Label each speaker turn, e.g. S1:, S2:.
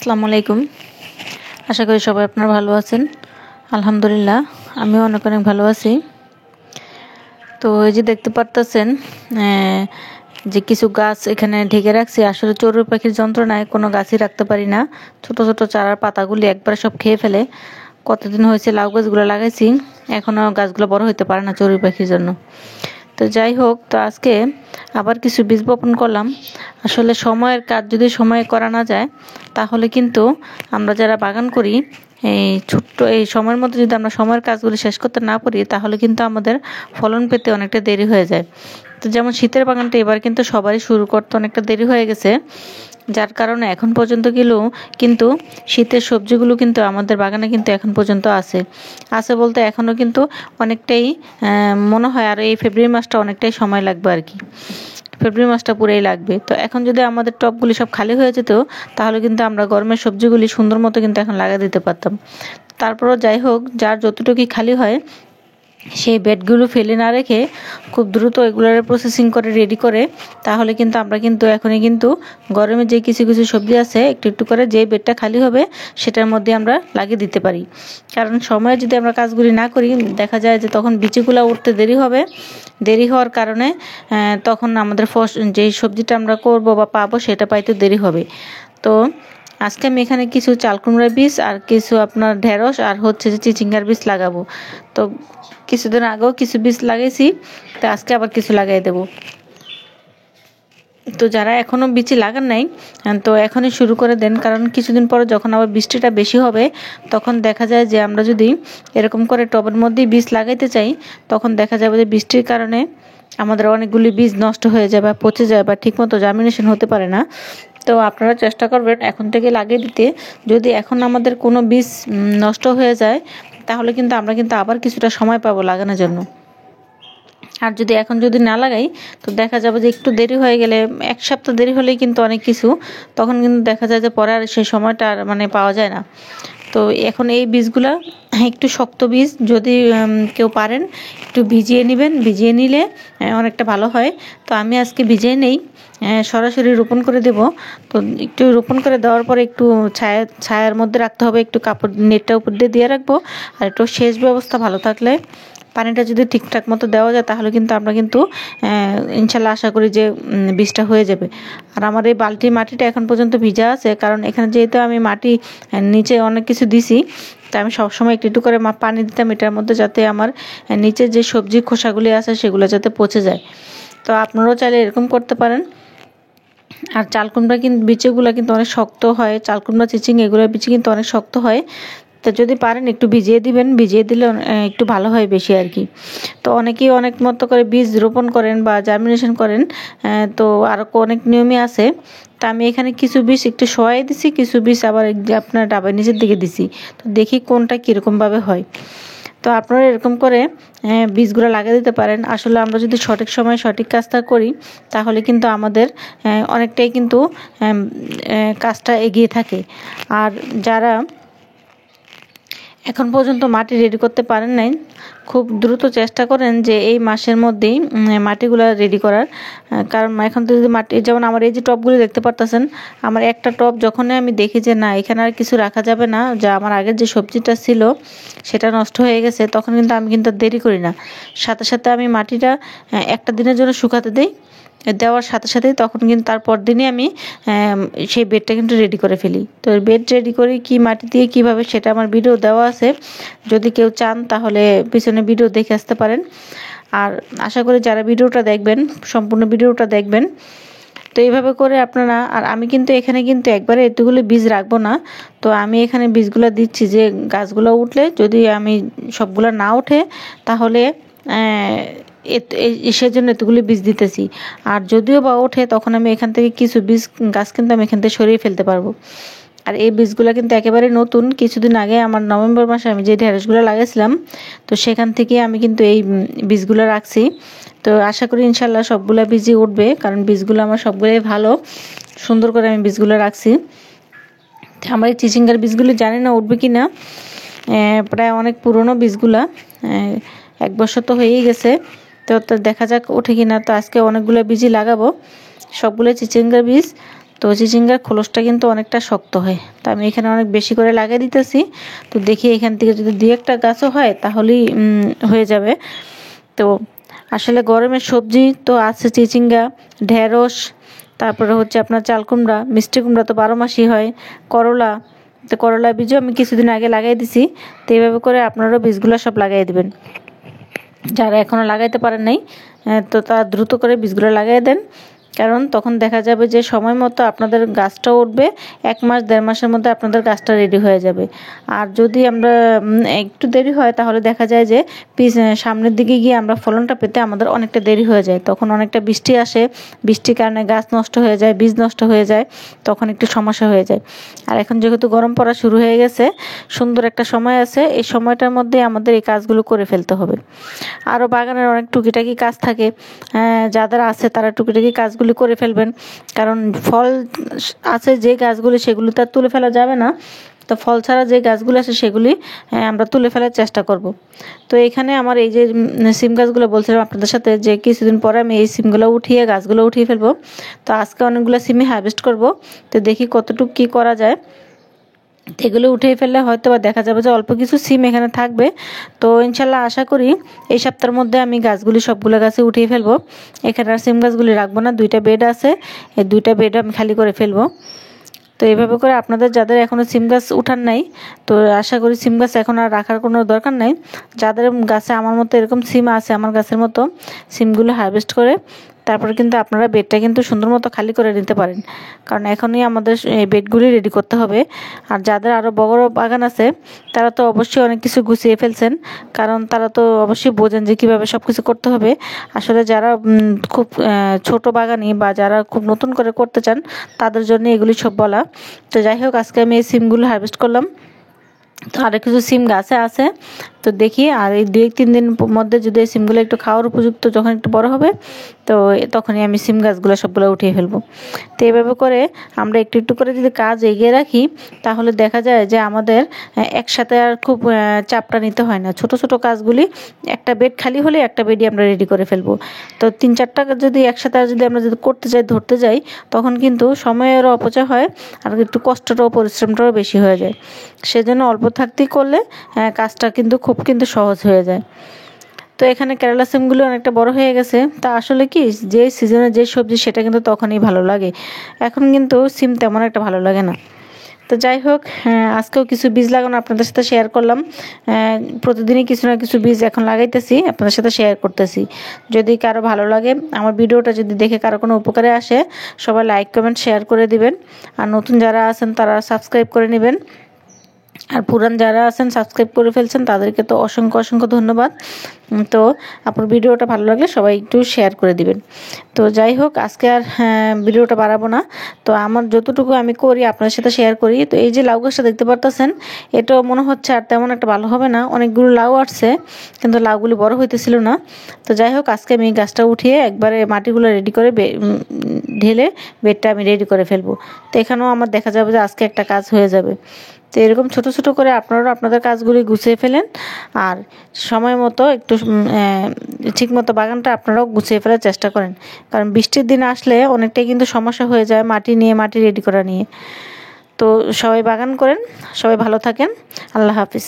S1: আসসালামু আলাইকুম। আশা করি সবাই আপনারা ভালো আছেন। আলহামদুলিল্লাহ আমিও অনেক ভালো আছি। তো এই যে দেখতে পারতেছেন যে কিছু গাছ এখানে ঢেকে রাখছি। আসলে চড়ুই পাখির যন্ত্রণায় কোনো গাছই রাখতে পারি না। ছোট ছোট চারার পাতাগুলি একবারে সব খেয়ে ফেলে। কতদিন হয়েছে লাউ গাছগুলো লাগাইছি, এখনও গাছগুলো বড় হতে পারে না চড়ুই পাখির জন্য। তো যাই হোক, তো আজকে আবার কিছু বীজ বপন করলাম। আসলে সময়ের কাজ যদি সময়ে করা না যায়, তাহলে কিন্তু আমরা যারা বাগান করি এই ছোট্ট এই সময়ের মধ্যে যদি আমরা সময়ের কাজগুলি শেষ করতে না পারি, তাহলে কিন্তু আমাদের ফলন পেতে অনেকটা দেরি হয়ে যায়। তো যেমন শীতের বাগানটা এবার কিন্তু সবারই শুরু করতে অনেকটা দেরি হয়ে গেছে, যার কারণে এখন পর্যন্ত কিন্তু শীতের সবজিগুলো কিন্তু আমাদের বাগানে কিন্তু এখন পর্যন্ত আছে বলতে এখনও কিন্তু অনেকটাই মনে হয় আর এই ফেব্রুয়ারি মাসটা অনেকটাই সময় লাগবে আর কি। ফেব্রুয়ারি মাসটা পুরোই লাগবে। তো এখন যদি আমাদের টবগুলি সব খালি হয়ে যেত, তাহলে কিন্তু আমরা গরমের সবজিগুলি সুন্দর মতো কিন্তু এখন লাগা দিতে পারতাম। তারপরও যাই হোক, যার যতটুকুই খালি হয় সেই বেডগুলো ফেলে না রেখে খুব দ্রুত এগুলোর প্রসেসিং করে রেডি করে, তাহলে কিন্তু আমরা কিন্তু এখনই কিন্তু গরমে যে কিছু কিছু সবজি আছে একটু একটু করে যে বেডটা খালি হবে সেটার মধ্যে আমরা লাগিয়ে দিতে পারি। কারণ সময়ে যদি আমরা কাজগুলি না করি, দেখা যায় যে তখন বিচিগুলো উঠতে দেরি হবে। দেরি হওয়ার কারণে তখন আমাদের যেই সবজিটা আমরা করব বা পাবো সেটা পাইতে দেরি হবে। তো আজকে আমি এখানে কিছু চাল কুমড়ার বীজ আর কিছু আপনার ঢেঁড়স আর হচ্ছে যে চিচিঙ্গার বীজ লাগাবো। তো কিছুদিন আগেও কিছু বীজ লাগাইছি, তো আজকে আবার কিছু লাগাই দেব। তো যারা এখনও বীজ লাগান নাই, তো এখনই শুরু করে দেন। কারণ কিছুদিন পরে যখন আবার বৃষ্টিটা বেশি হবে, তখন দেখা যায় যে আমরা যদি এরকম করে টবের মধ্যেই বীজ লাগাইতে চাই, তখন দেখা যাবে যে বৃষ্টির কারণে আমাদের অনেকগুলি বীজ নষ্ট হয়ে যায় বা পচে যায় বা ঠিকমতো জার্মিনেশন হতে পারে না। তো আপনারা চেষ্টা করবেন এখন থেকে লাগিয়ে দিতে। যদি এখন আমাদের কোনো বীজ নষ্ট হয়ে যায়, তাহলে কিন্তু আমরা কিন্তু আবার কিছুটা সময় পাবো লাগানোর জন্য। আর যদি এখন না লাগাই, তো দেখা যাবে যে একটু দেরি হয়ে গেলে, এক সপ্তাহ দেরি হলেই কিন্তু অনেক কিছু, তখন কিন্তু দেখা যায় যে পরে আর সেই সময়টা আর পাওয়া যায় না। তো এখন এই বীজগুলা একটু শক্ত বীজ, যদি কেউ পারেন একটু ভিজিয়ে নেবেন। ভিজিয়ে নিলে অনেকটা ভালো হয়। তো আমি আজকে ভিজিয়ে নেই, সরাসরি রোপণ করে দেব। তো একটু রোপণ করে দেওয়ার পরে একটু ছায়ার মধ্যে রাখতে হবে, একটু কাপড় নেটটা উপর দিয়ে রাখবো। আর একটু সেচ ব্যবস্থা ভালো থাকলে, পানিটা যদি ঠিকঠাক মতো দেওয়া যায়, তাহলে কিন্তু আমরা কিন্তু ইনশাল্লাহ আশা করি যে বীজটা হয়ে যাবে। আর আমার এই বালতির মাটিটা এখন পর্যন্ত ভিজা আছে, কারণ এখানে যেহেতু আমি মাটি নিচে অনেক কিছু দিছি, তা আমি সবসময় একটু একটু করে পানি দিতাম এটার মধ্যে, যাতে আমার নিচে যে সবজি খোসাগুলি আছে সেগুলো যাতে পচে যায়। তো আপনারাও চাইলে এরকম করতে পারেন। আর চাল কুমড়া কিন্তু বীজগুলো কিন্তু অনেক শক্ত হয়, চাল কুমড়া চিচিং এগুলোর বীজ কিন্তু অনেক শক্ত হয়। তো যদি পারেন একটু ভিজিয়ে দিবেন, ভিজিয়ে দিলে একটু ভালো হয় বেশি আর কি। তো অনেকেই অনেক মতো করে বীজ রোপণ করেন বা জার্মিনেশন করেন, তো আরও অনেক নিয়মই আছে। তা আমি এখানে কিছু বীজ একটু শোয়াই দিছি, কিছু বীজ আবার আপনার ডাবের নিচের দিকে দিছি। তো দেখি কোনটা কীরকমভাবে হয়। তো আপনারা এরকম করে বীজগুলো লাগিয়ে দিতে পারেন। আসলে আমরা যদি সঠিক সময়ে সঠিক কাজটা করি, তাহলে কিন্তু আমাদের অনেকটাই কিন্তু কাজটা এগিয়ে থাকে। আর যারা এখন পর্যন্ত মাটি রেডি করতে পারেন নাই, খুব দ্রুত চেষ্টা করেন যে এই মাসের মধ্যেই মাটিগুলো রেডি করার। কারণ এখন তো যদি মাটি, যেমন আমার এই যে টবগুলি দেখতে পারতেছেন, আমার একটা টব যখনই আমি দেখি যে না এখানে আর কিছু রাখা যাবে না, যা আমার আগের যে সবজিটা ছিল সেটা নষ্ট হয়ে গেছে, তখন কিন্তু আমি দেরি করি না, সাথে সাথে আমি মাটিটা একটা দিনের জন্য শুকাতে দিই। দেওয়ার সাথে সাথেই তখন কিন্তু তারপর দিনই আমি সেই বেডটা কিন্তু রেডি করে ফেলি। তো বেড রেডি করি কি মাটি দিয়ে কীভাবে, সেটা আমার ভিডিও দেওয়া আছে, যদি কেউ চান তাহলে পিছনে ভিডিও দেখে আসতে পারেন। আর আশা করি যারা ভিডিওটা দেখবেন, সম্পূর্ণ ভিডিওটা দেখবেন। তো এইভাবে করে আপনারা, আর আমি কিন্তু এখানে কিন্তু একবারে এতগুলো বীজ রাখবো না। তো আমি এখানে বীজগুলো দিচ্ছি যে গাছগুলো উঠলে, যদি আমি সবগুলো না ওঠে, তাহলে সেজন্য এতগুলি বীজ দিতেছি। আর যদিও বা ওঠে, তখন আমি এখান থেকে কিছু গাছ কিন্তু আমি এখান থেকে সরিয়ে ফেলতে পারবো। আর এই বীজগুলো কিন্তু একেবারে নতুন, কিছুদিন আগে আমার নভেম্বর মাসে আমি যে ঢেঁড়সগুলো লাগিয়েছিলাম, তো সেখান থেকে আমি কিন্তু এই বীজগুলো রাখছি। তো আশা করি ইনশাল্লাহ সবগুলো বীজই উঠবে, কারণ বীজগুলো আমার সবগুলোই ভালো, সুন্দর করে আমি বীজগুলো রাখছি। আমার এই চিচিঙ্গার বীজগুলো জানি না উঠবে কি না, প্রায় অনেক পুরনো বীজগুলা, 1 বছর তো হয়েই গেছে। তো দেখা যাক ওঠে কিনা। তো আজকে অনেকগুলো বীজই লাগাবো, সবগুলো চিচিঙ্গার বীজ। তো চিচিঙ্গার খোলসটা কিন্তু অনেকটা শক্ত হয়, তো আমি এখানে অনেক বেশি করে লাগিয়ে দিতেছি। তো দেখি এখান থেকে যদি 2-1টা গাছও হয় তাহলেই হয়ে যাবে। তো আসলে গরমের সবজি তো আছে চিচিঙ্গা, ঢেঁড়স, তারপরে হচ্ছে আপনার চাল কুমড়া, মিষ্টি কুমড়া তো 12 মাসই হয়, করলা। তো করলা বীজও আমি কিছুদিন আগে লাগাই দিছি। তো এইভাবে করে আপনারাও বীজগুলো সব লাগাই দিবেন। যারা এখনও লাগাইতে পারেন নাই তো তারা দ্রুত করে বীজগুলো লাগাই দেন, কারণ তখন দেখা যাবে যে সময় মতো আপনাদের গাছটাও উঠবে। 1 মাস 1.5 মাসের মধ্যে আপনাদের গাছটা রেডি হয়ে যাবে। আর যদি আমরা একটু দেরি হয় তাহলে দেখা যায় যে সামনের দিকে গিয়ে আমরা ফলনটা পেতে আমাদের অনেকটা দেরি হয়ে যায়। তখন অনেকটা বৃষ্টি আসে, বৃষ্টির কারণে গাছ নষ্ট হয়ে যায়, বীজ নষ্ট হয়ে যায়, তখন একটু সমস্যা হয়ে যায়। আর এখন যেহেতু গরম পড়া শুরু হয়ে গেছে, সুন্দর একটা সময় আছে, এই সময়টার মধ্যে আমাদের এই কাজগুলো করে ফেলতে হবে। আরও বাগানের অনেক টুকিটাকি কাজ থাকে, যাদের আছে তারা টুকিটাকি কাজগুলো করে ফেলবেন, কারণ ফল আছে যে গাছগুলি সেগুলি তো আর তুলে ফেলা যাবে না। তো ফল ছাড়া যে গাছগুলো আছে সেগুলি আমরা তুলে ফেলার চেষ্টা করব। তো এখানে আমার এই যে সিম গাছগুলো বলছিলাম আপনাদের সাথে যে কিছুদিন পরে আমি এই সিমগুলো গাছগুলো উঠিয়ে ফেলবো। তো আজকে অনেকগুলো সিমই হারভেস্ট করব। তো দেখি কতটুকু কী করা যায়। এগুলো উঠিয়ে ফেললে হয়তো বা দেখা যাবে যে অল্প কিছু সিম এখানে থাকবে। তো ইনশাল্লাহ আশা করি এই সপ্তাহের মধ্যে আমি গাছগুলি সবগুলো গাছে উঠিয়ে ফেলবো। এখানে আর সিম গাছগুলি রাখবো না, 2টা বেড আছে, এই 2টা বেড আমি খালি করে ফেলবো। তো এইভাবে করে আপনাদের যাদের এখনও সিম গাছ উঠান নাই, তো আশা করি সিম গাছ এখন আর রাখার কোনো দরকার নাই। যাদের গাছে আমার মতো এরকম সিম আছে, আমার গাছের মতো সিমগুলো হারভেস্ট করে তারপরে কিন্তু আপনারা বেডটা কিন্তু সুন্দর মতো খালি করে নিতে পারেন, কারণ এখনই আমাদের এই বেডগুলি রেডি করতে হবে। আর যাদের আরও বড় বাগান আছে তারা তো অবশ্যই অনেক কিছু গুছিয়ে ফেলছেন, কারণ তারা তো অবশ্যই বোঝেন যে কীভাবে সব কিছু করতে হবে। আসলে যারা খুব ছোট বাগানি বা যারা খুব নতুন করে করতে চান তাদের জন্য এগুলি সব বলা। তো যাই হোক, আজকে আমি এই সিমগুলো হারভেস্ট করলাম। তো আরও কিছু সিম গাছে আছে, তো দেখি আর এই 2-3 দিন মধ্যে যদি এই সিমগুলো একটু খাওয়ার উপযুক্ত যখন একটু বড় হবে, তো তখনই আমি সিম গাছগুলো সবগুলো উঠিয়ে ফেলবো। তো এইভাবে করে আমরা একটু একটু করে যদি কাজ এগিয়ে রাখি তাহলে দেখা যায় যে আমাদের একসাথে আর খুব চাপটা নিতে হয় না। ছোট ছোট কাজগুলি, একটা বেড খালি হলে একটা বেডই আমরা রেডি করে ফেলবো। তো 3-4টা যদি একসাথে আর যদি আমরা যদি করতে যাই, ধরতে যাই, তখন কিন্তু সময়েরও অপচয় হয় আর একটু কষ্টটাও পরিশ্রমটাও বেশি হয়ে যায়। সেজন্য অল্প থাকতেই করলে কাজটা কিন্তু খুব সহজ হয়ে যায়। তো এখানে কেরালা সিমগুলো অনেকটা বড় হয়ে গেছে। তা আসলে কি, যে সিজনে যে সবজি সেটা কিন্তু তখনই ভালো লাগে, এখন কিন্তু সিম তেমন একটা ভালো লাগে না। তো যাই হোক, আজকেও কিছু বীজ লাগানো আপনাদের সাথে শেয়ার করলাম। প্রতিদিনই কিছু না কিছু বীজ এখন লাগাইতেছি, আপনাদের সাথে শেয়ার করতেছি। যদি কারো ভালো লাগে, আমার ভিডিওটা যদি দেখে কারো কোনো উপকারে আসে, সবাই লাইক কমেন্ট শেয়ার করে দিবেন। আর নতুন যারা আছেন তারা সাবস্ক্রাইব করে নেবেন। আর পুরান যারা আছেন সাবস্ক্রাইব করে ফেলছেন তাদেরকে তো অসংখ্য অসংখ্য ধন্যবাদ। তো আপনার ভিডিওটা ভালো লাগলে সবাই একটু শেয়ার করে দিবেন। তো যাই হোক, আজকে আর ভিডিওটা বাড়াবো না। তো আমার যতটুকু আমি করি আপনার সাথে শেয়ার করি। তো এই যে লাউ গাছটা দেখতে পারতেছেন, এটাও মনে হচ্ছে আর তেমন একটা ভালো হবে না। অনেকগুলো লাউ আসছে কিন্তু লাউগুলি বড় হইতেছিল না। তো যাই হোক, আজকে আমি গাছটা উঠিয়ে একবারে মাটিগুলো রেডি করে ঢেলে বেডটা আমি রেডি করে ফেলবো। তো এখানেও আমার দেখা যাবে যে আজকে একটা কাজ হয়ে যাবে। তো এরকম ছোট ছোট করে আপনারাও আপনাদের কাজগুলি গুছিয়ে ফেলেন, আর সময় মতো একটু ঠিক মতো বাগানটা আপনারাও গুছিয়ে ফেলার চেষ্টা করেন, কারণ বৃষ্টির দিন আসলে অনেকটাই কিন্তু সমস্যা হয়ে যায় মাটি রেডি করা নিয়ে। তো সবাই বাগান করেন, সবাই ভালো থাকেন। আল্লাহ হাফিজ।